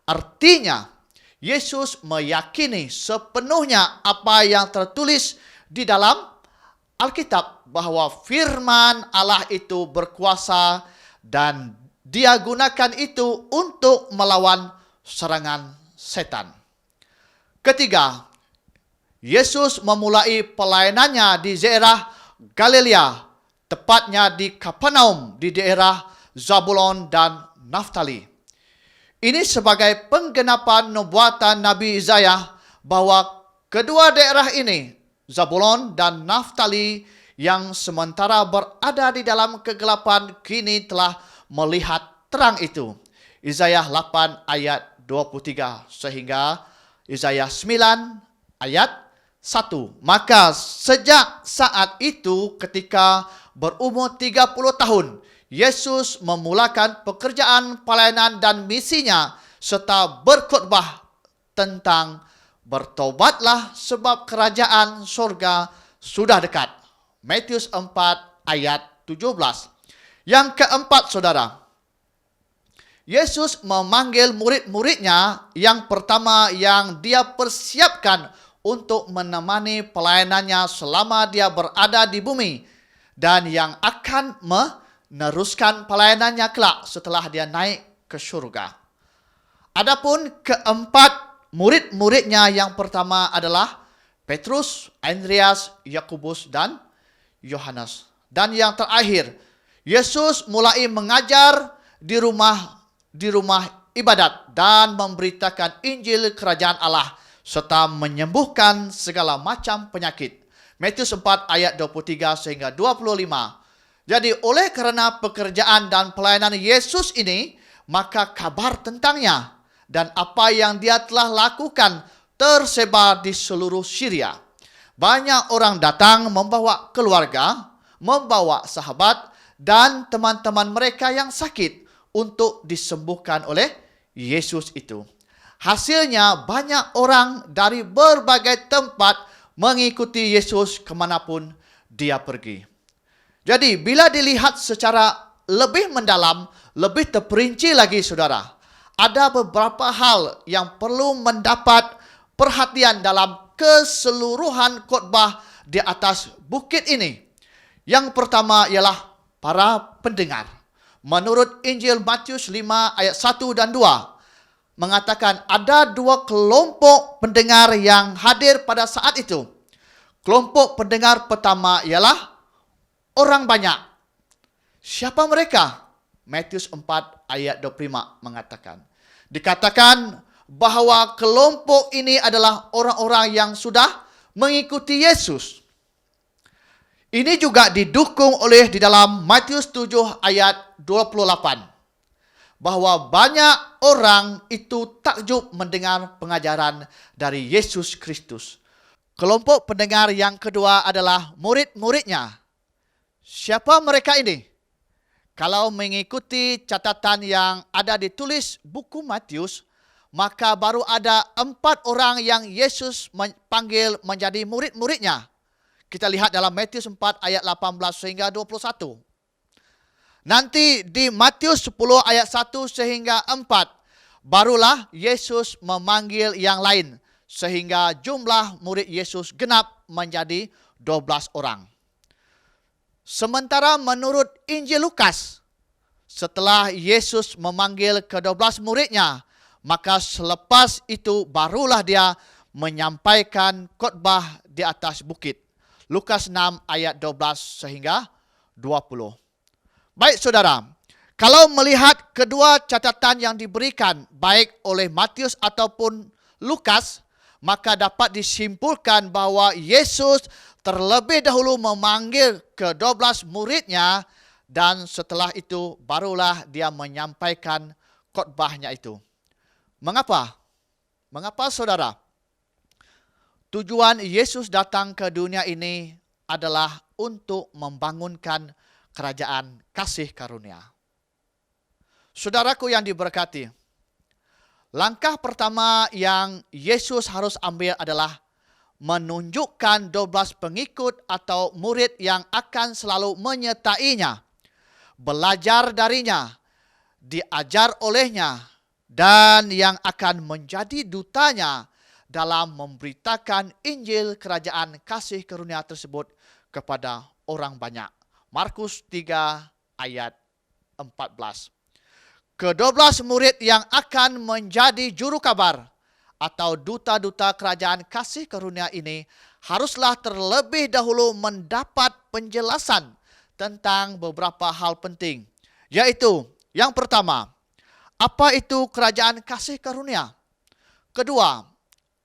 Artinya, Yesus meyakini sepenuhnya apa yang tertulis di dalam Alkitab, bahwa firman Allah itu berkuasa dan Dia gunakan itu untuk melawan serangan setan. Ketiga, Yesus memulai pelayanannya di daerah Galilea, tepatnya di Kapernaum di daerah Zabulon dan Naftali. Ini sebagai penggenapan nubuatan Nabi Yesaya bahwa kedua daerah ini, Zabulon dan Naftali, yang sementara berada di dalam kegelapan, kini telah melihat terang itu. Yesaya 8 ayat 23 sehingga Yesaya 9 ayat 1. Maka sejak saat itu ketika berumur 30 tahun, Yesus memulakan pekerjaan pelayanan dan misinya serta berkhotbah tentang bertobatlah sebab kerajaan surga sudah dekat. Matius 4 ayat 17. Yang keempat, saudara, Yesus memanggil murid-muridnya yang pertama yang dia persiapkan untuk menemani pelayanannya selama dia berada di bumi dan yang akan meneruskan pelayanannya kelak setelah dia naik ke surga. Adapun keempat murid-muridnya yang pertama adalah Petrus, Andreas, Yakobus dan Yohanes. Dan yang terakhir, Yesus mulai mengajar di rumah ibadat dan memberitakan Injil Kerajaan Allah serta menyembuhkan segala macam penyakit. Matius 4 ayat 23 sehingga 25. Jadi oleh kerana pekerjaan dan pelayanan Yesus ini, maka kabar tentangnya dan apa yang dia telah lakukan tersebar di seluruh Syria. Banyak orang datang membawa keluarga, membawa sahabat dan teman-teman mereka yang sakit untuk disembuhkan oleh Yesus itu. Hasilnya banyak orang dari berbagai tempat mengikuti Yesus kemanapun dia pergi. Jadi bila dilihat secara lebih mendalam, lebih terperinci lagi saudara, ada beberapa hal yang perlu mendapat perhatian dalam keseluruhan khotbah di atas bukit ini. Yang pertama ialah para pendengar. Menurut Injil Matius 5 ayat 1 dan 2, mengatakan ada dua kelompok pendengar yang hadir pada saat itu. Kelompok pendengar pertama ialah orang banyak. Siapa mereka? Matius 4 ayat 25 mengatakan. Dikatakan bahawa kelompok ini adalah orang-orang yang sudah mengikuti Yesus. Ini juga didukung oleh di dalam Matius 7 ayat 28. Bahwa banyak orang itu takjub mendengar pengajaran dari Yesus Kristus. Kelompok pendengar yang kedua adalah murid-muridnya. Siapa mereka ini? Kalau mengikuti catatan yang ada ditulis buku Matius, maka baru ada 4 orang yang Yesus panggil menjadi murid-muridnya. Kita lihat dalam Matius 4 ayat 18 sehingga 21. Nanti di Matius 10 ayat 1 sehingga 4, barulah Yesus memanggil yang lain sehingga jumlah murid Yesus genap menjadi 12 orang. Sementara menurut Injil Lukas, setelah Yesus memanggil ke-12 muridnya, maka selepas itu barulah dia menyampaikan khotbah di atas bukit. Lukas 6 ayat 12 sehingga 20. Baik saudara, kalau melihat kedua catatan yang diberikan baik oleh Matius ataupun Lukas, maka dapat disimpulkan bahawa Yesus terlebih dahulu memanggil ke-12 muridnya dan setelah itu barulah dia menyampaikan khotbahnya itu. Mengapa? Mengapa saudara? Tujuan Yesus datang ke dunia ini adalah untuk membangunkan kerajaan kasih karunia. Saudaraku yang diberkati, langkah pertama yang Yesus harus ambil adalah menunjukkan 12 pengikut atau murid yang akan selalu menyertainya, belajar darinya, diajar olehnya, dan yang akan menjadi dutanya dalam memberitakan Injil Kerajaan Kasih Karunia tersebut kepada orang banyak. Markus 3 ayat 14. Ke-12 murid yang akan menjadi juru kabar atau duta-duta kerajaan kasih karunia ini haruslah terlebih dahulu mendapat penjelasan tentang beberapa hal penting, yaitu yang pertama, apa itu kerajaan kasih karunia? Kedua,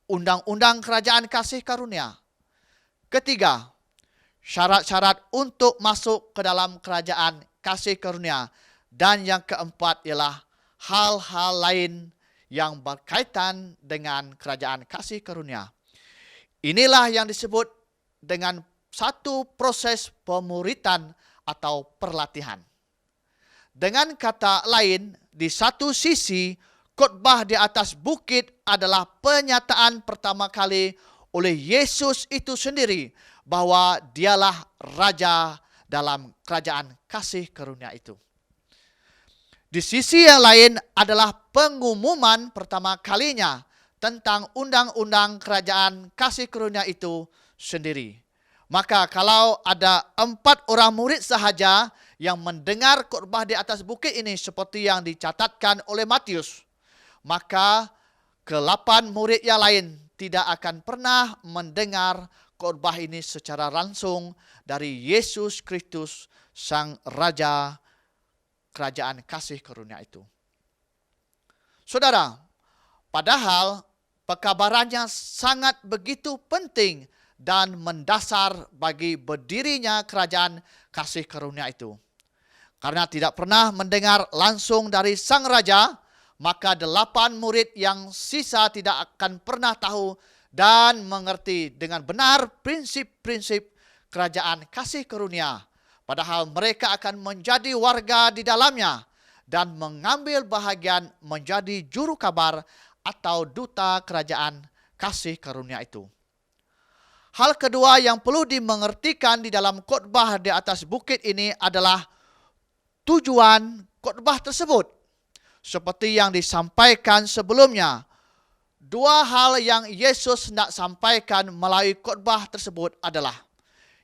undang-undang kerajaan kasih karunia. Ketiga, syarat-syarat untuk masuk ke dalam kerajaan kasih karunia. Dan yang keempat ialah hal-hal lain yang berkaitan dengan kerajaan kasih karunia. Inilah yang disebut dengan satu proses pemuritan atau perlatihan. Dengan kata lain, di satu sisi, khotbah di atas bukit adalah penyataan pertama kali oleh Yesus itu sendiri bahwa dialah Raja dalam kerajaan kasih karunia itu. Di sisi yang lain adalah pengumuman pertama kalinya tentang undang-undang kerajaan kasih karunia itu sendiri. Maka kalau ada 4 orang murid sahaja yang mendengar khotbah di atas bukit ini seperti yang dicatatkan oleh Matius, maka ke-8 murid yang lain tidak akan pernah mendengar khotbah ini secara langsung dari Yesus Kristus, Sang Raja kerajaan kasih karunia itu. Saudara, padahal pekabarannya sangat begitu penting dan mendasar bagi berdirinya kerajaan kasih karunia itu. Karena tidak pernah mendengar langsung dari Sang Raja, maka 8 murid yang sisa tidak akan pernah tahu dan mengerti dengan benar prinsip-prinsip kerajaan kasih karunia. Padahal mereka akan menjadi warga di dalamnya dan mengambil bahagian menjadi juru kabar atau duta kerajaan kasih karunia itu. Hal kedua yang perlu dimengertikan di dalam khotbah di atas bukit ini adalah tujuan khotbah tersebut. Seperti yang disampaikan sebelumnya, 2 hal yang Yesus hendak sampaikan melalui khotbah tersebut adalah,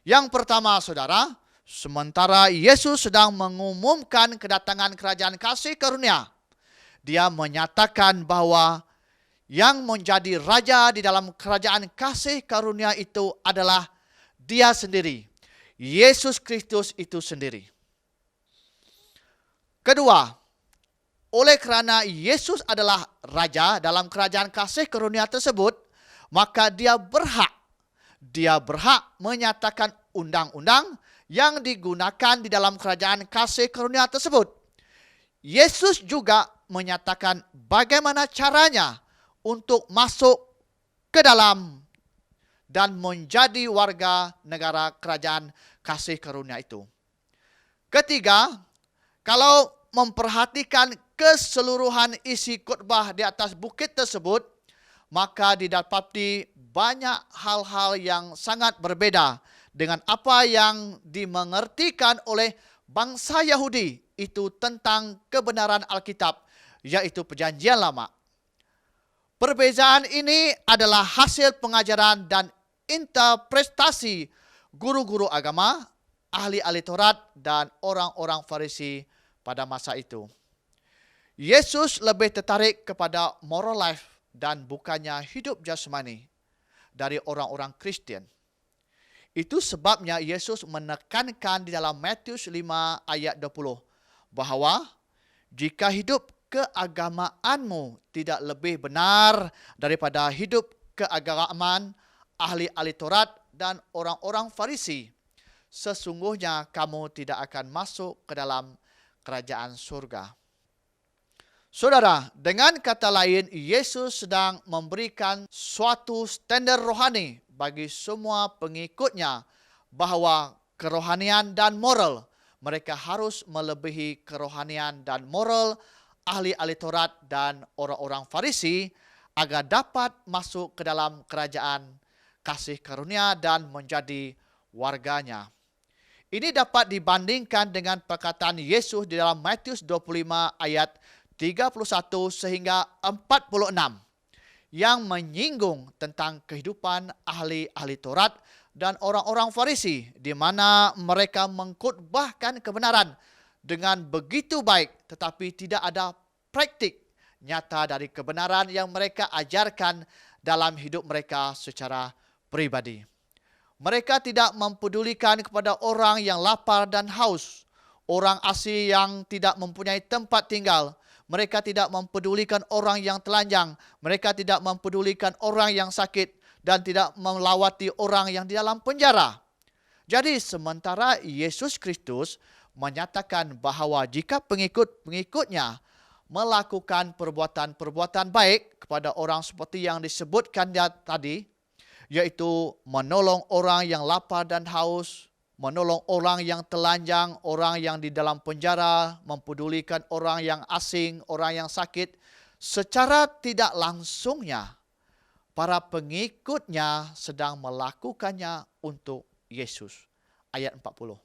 yang pertama, saudara, sementara Yesus sedang mengumumkan kedatangan kerajaan kasih karunia, dia menyatakan bahwa yang menjadi raja di dalam kerajaan kasih karunia itu adalah dia sendiri, Yesus Kristus itu sendiri. Kedua, oleh kerana Yesus adalah raja dalam kerajaan kasih karunia tersebut, maka dia berhak menyatakan undang-undang yang digunakan di dalam kerajaan kasih karunia tersebut. Yesus juga menyatakan bagaimana caranya untuk masuk ke dalam dan menjadi warga negara kerajaan kasih karunia itu. Ketiga, kalau memperhatikan keseluruhan isi khotbah di atas bukit tersebut, maka didapati banyak hal-hal yang sangat berbeda dengan apa yang dimengertikan oleh bangsa Yahudi itu tentang kebenaran Alkitab, yaitu Perjanjian Lama. Perbezaan ini adalah hasil pengajaran dan interpretasi guru-guru agama, ahli-ahli Taurat, dan orang-orang Farisi pada masa itu. Yesus lebih tertarik kepada moral life dan bukannya hidup jasmani dari orang-orang Kristen. Itu sebabnya Yesus menekankan di dalam Matius 5 ayat 20 bahwa jika hidup keagamaanmu tidak lebih benar daripada hidup keagamaan ahli-ahli Taurat dan orang-orang Farisi, sesungguhnya kamu tidak akan masuk ke dalam kerajaan surga. Saudara, dengan kata lain, Yesus sedang memberikan suatu standar rohani bagi semua pengikutnya bahwa kerohanian dan moral mereka harus melebihi kerohanian dan moral ahli-ahli Taurat dan orang-orang Farisi agar dapat masuk ke dalam kerajaan kasih karunia dan menjadi warganya. Ini dapat dibandingkan dengan perkataan Yesus di dalam Matius 25 ayat 31 sehingga 46 yang menyinggung tentang kehidupan ahli-ahli Taurat dan orang-orang Farisi, di mana mereka mengkhotbahkan kebenaran dengan begitu baik, tetapi tidak ada praktik nyata dari kebenaran yang mereka ajarkan dalam hidup mereka secara pribadi. Mereka tidak mempedulikan kepada orang yang lapar dan haus, orang asing yang tidak mempunyai tempat tinggal. Mereka tidak mempedulikan orang yang telanjang. Mereka tidak mempedulikan orang yang sakit dan tidak melawati orang yang di dalam penjara. Jadi sementara Yesus Kristus menyatakan bahawa jika pengikut-pengikutnya melakukan perbuatan-perbuatan baik kepada orang seperti yang disebutkan tadi, yaitu menolong orang yang lapar dan haus, menolong orang yang telanjang, orang yang di dalam penjara, mempedulikan orang yang asing, orang yang sakit, secara tidak langsungnya para pengikutnya sedang melakukannya untuk Yesus. Ayat 40.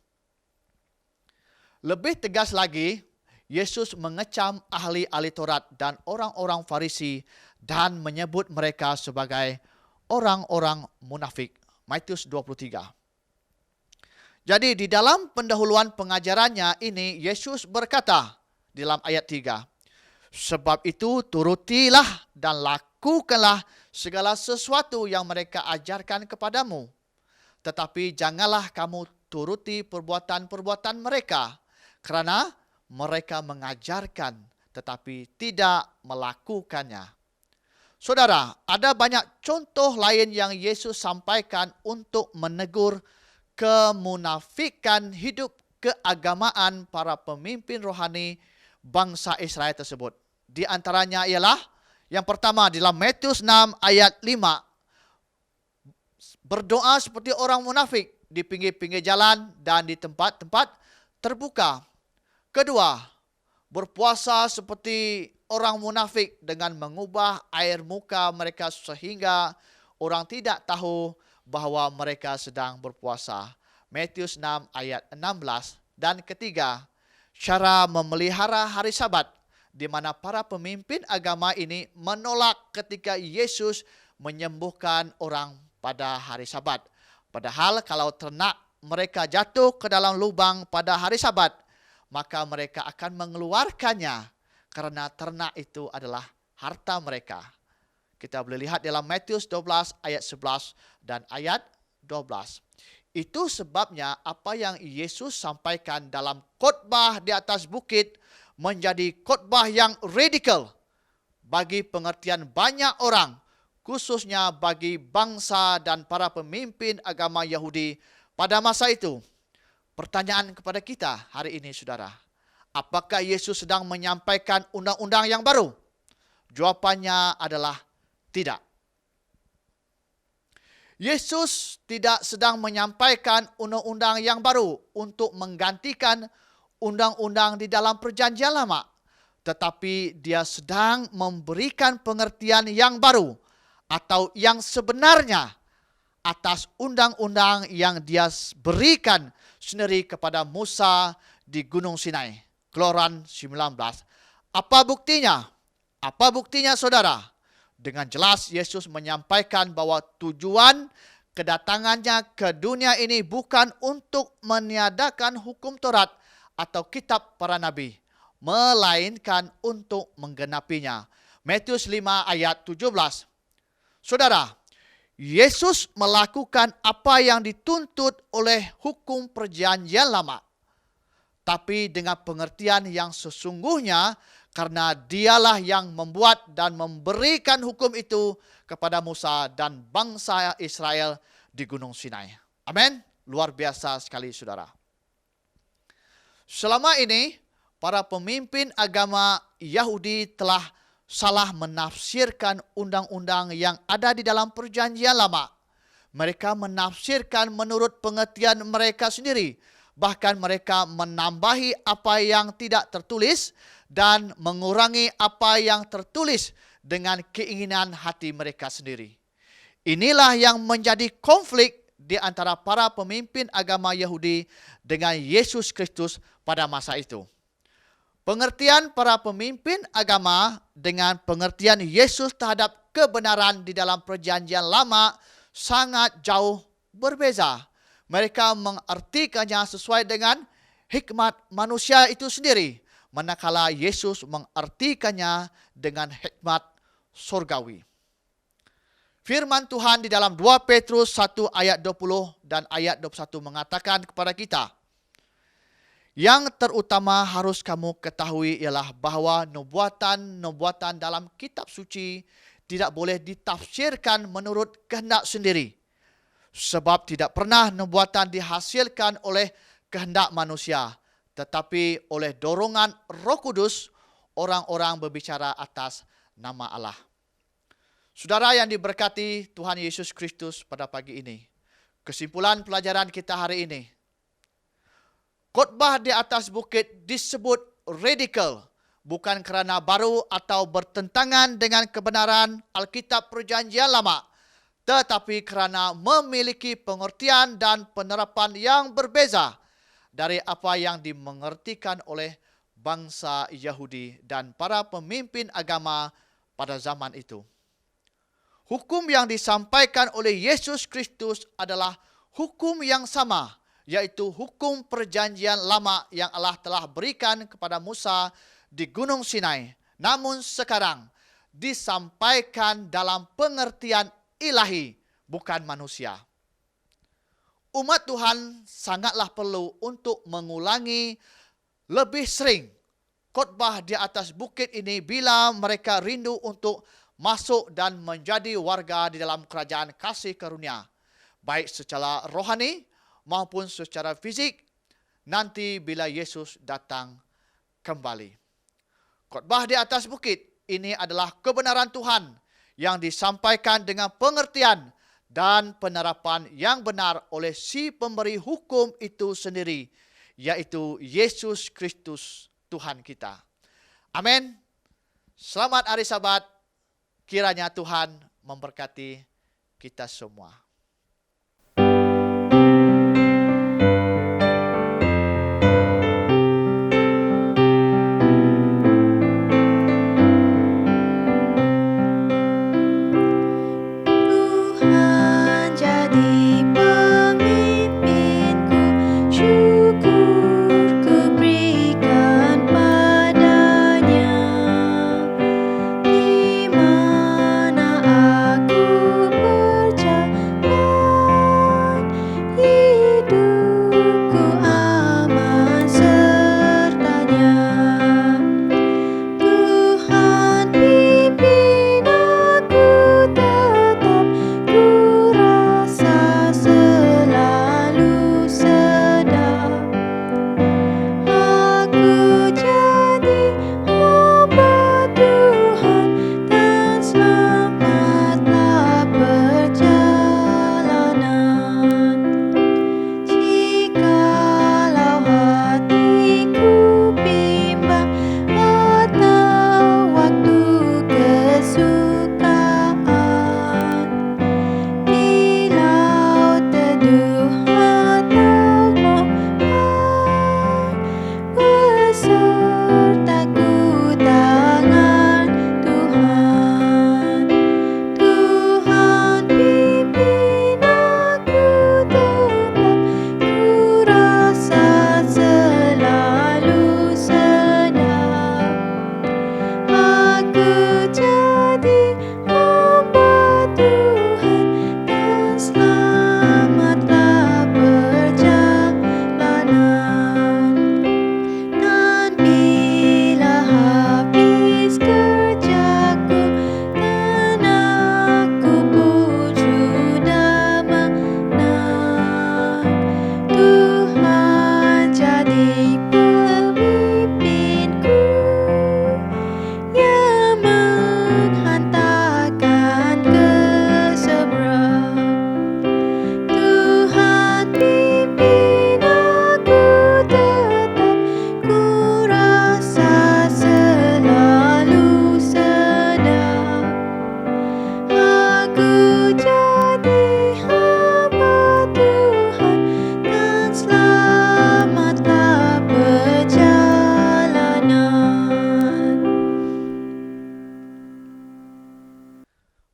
Lebih tegas lagi, Yesus mengecam ahli-ahli Taurat dan orang-orang Farisi dan menyebut mereka sebagai orang-orang munafik. Matius 23. Jadi di dalam pendahuluan pengajarannya ini, Yesus berkata di dalam ayat 3, sebab itu turutilah dan lakukanlah segala sesuatu yang mereka ajarkan kepadamu. Tetapi janganlah kamu turuti perbuatan-perbuatan mereka, kerana mereka mengajarkan tetapi tidak melakukannya. Saudara, ada banyak contoh lain yang Yesus sampaikan untuk menegur kemunafikan hidup keagamaan para pemimpin rohani bangsa Israel tersebut. Di antaranya ialah yang pertama dalam Matius 6 ayat 5. Berdoa seperti orang munafik di pinggir-pinggir jalan dan di tempat-tempat terbuka. Kedua, berpuasa seperti orang munafik dengan mengubah air muka mereka sehingga orang tidak tahu bahawa mereka sedang berpuasa. Matius 6 ayat 16. Dan ketiga, cara memelihara hari Sabat, di mana para pemimpin agama ini menolak ketika Yesus menyembuhkan orang pada hari Sabat. Padahal kalau ternak mereka jatuh ke dalam lubang pada hari Sabat, maka mereka akan mengeluarkannya karena ternak itu adalah harta mereka. Kita boleh lihat dalam Matius 12 ayat 11 dan ayat 12. Itu sebabnya apa yang Yesus sampaikan dalam khotbah di atas bukit menjadi khotbah yang radikal bagi pengertian banyak orang, khususnya bagi bangsa dan para pemimpin agama Yahudi pada masa itu. Pertanyaan kepada kita hari ini, saudara, apakah Yesus sedang menyampaikan undang-undang yang baru? Jawapannya adalah tidak. Yesus tidak sedang menyampaikan undang-undang yang baru untuk menggantikan undang-undang di dalam perjanjian lama. Tetapi dia sedang memberikan pengertian yang baru atau yang sebenarnya atas undang-undang yang dia berikan sendiri kepada Musa di Gunung Sinai. Keluaran 19. Apa buktinya? Apa buktinya, saudara? Dengan jelas Yesus menyampaikan bahwa tujuan kedatangannya ke dunia ini bukan untuk meniadakan hukum Taurat atau kitab para nabi, melainkan untuk menggenapinya. Matius 5 ayat 17. Saudara, Yesus melakukan apa yang dituntut oleh hukum perjanjian lama, tapi dengan pengertian yang sesungguhnya, karena dialah yang membuat dan memberikan hukum itu kepada Musa dan bangsa Israel di Gunung Sinai. Amin. Luar biasa sekali, saudara. Selama ini, para pemimpin agama Yahudi telah salah menafsirkan undang-undang yang ada di dalam perjanjian lama. Mereka menafsirkan menurut pengertian mereka sendiri bahkan mereka menambahi apa yang tidak tertulis dan mengurangi apa yang tertulis dengan keinginan hati mereka sendiri. Inilah yang menjadi konflik di antara para pemimpin agama Yahudi dengan Yesus Kristus pada masa itu. Pengertian para pemimpin agama dengan pengertian Yesus terhadap kebenaran di dalam Perjanjian Lama sangat jauh berbeza. Mereka mengartikannya sesuai dengan hikmat manusia itu sendiri, manakala Yesus mengartikannya dengan hikmat surgawi. Firman Tuhan di dalam 2 Petrus 1 ayat 20 dan ayat 21 mengatakan kepada kita, yang terutama harus kamu ketahui ialah bahwa nubuatan-nubuatan dalam kitab suci tidak boleh ditafsirkan menurut kehendak sendiri. Sebab tidak pernah nubuatan dihasilkan oleh kehendak manusia, tetapi oleh dorongan Roh Kudus, orang-orang berbicara atas nama Allah. Saudara yang diberkati Tuhan Yesus Kristus pada pagi ini, kesimpulan pelajaran kita hari ini, khotbah di atas bukit disebut radikal, bukan kerana baru atau bertentangan dengan kebenaran Alkitab Perjanjian Lama, tetapi kerana memiliki pengertian dan penerapan yang berbeza dari apa yang dimengertikan oleh bangsa Yahudi dan para pemimpin agama pada zaman itu. Hukum yang disampaikan oleh Yesus Kristus adalah hukum yang sama, yaitu hukum Perjanjian Lama yang Allah telah berikan kepada Musa di Gunung Sinai. Namun sekarang disampaikan dalam pengertian ilahi, bukan manusia. Umat Tuhan sangatlah perlu untuk mengulangi lebih sering khotbah di atas bukit ini bila mereka rindu untuk masuk dan menjadi warga di dalam kerajaan kasih karunia, baik secara rohani maupun secara fisik nanti bila Yesus datang kembali. Khotbah di atas bukit ini adalah kebenaran Tuhan yang disampaikan dengan pengertian dan penerapan yang benar oleh si pemberi hukum itu sendiri, yaitu Yesus Kristus Tuhan kita. Amin. Selamat hari Sabat. Kiranya Tuhan memberkati kita semua. Tuhan jadi pemimpinku, syukur ku berikan padanya. Di mana aku berjalan,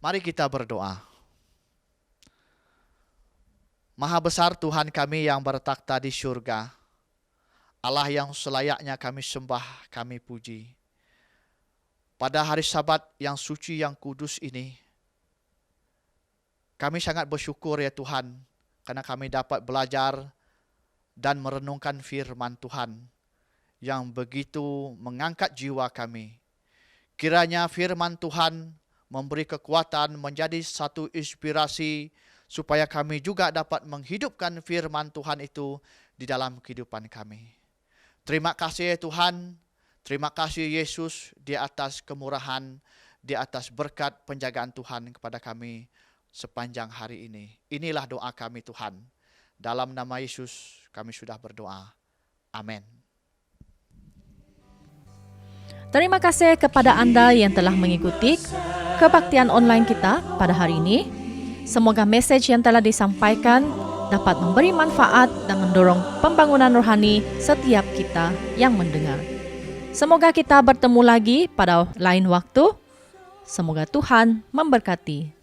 Mari kita berdoa. Maha besar Tuhan kami yang bertakhta di surga, Allah yang selayaknya kami sembah, kami puji. Pada hari Sabat yang suci, yang kudus ini, kami sangat bersyukur ya Tuhan, karena kami dapat belajar dan merenungkan firman Tuhan yang begitu mengangkat jiwa kami. Kiranya firman Tuhan memberi kekuatan, menjadi satu inspirasi supaya kami juga dapat menghidupkan firman Tuhan itu di dalam kehidupan kami. Terima kasih ya Tuhan, terima kasih Yesus di atas kemurahan, di atas berkat penjagaan Tuhan kepada kami sepanjang hari ini. Inilah doa kami Tuhan. Dalam nama Yesus kami sudah berdoa. Amin. Terima kasih kepada Anda yang telah mengikuti kebaktian online kita pada hari ini. Semoga mesej yang telah disampaikan dapat memberi manfaat dan mendorong pembangunan rohani setiap kita yang mendengar. Semoga kita bertemu lagi pada lain waktu. Semoga Tuhan memberkati.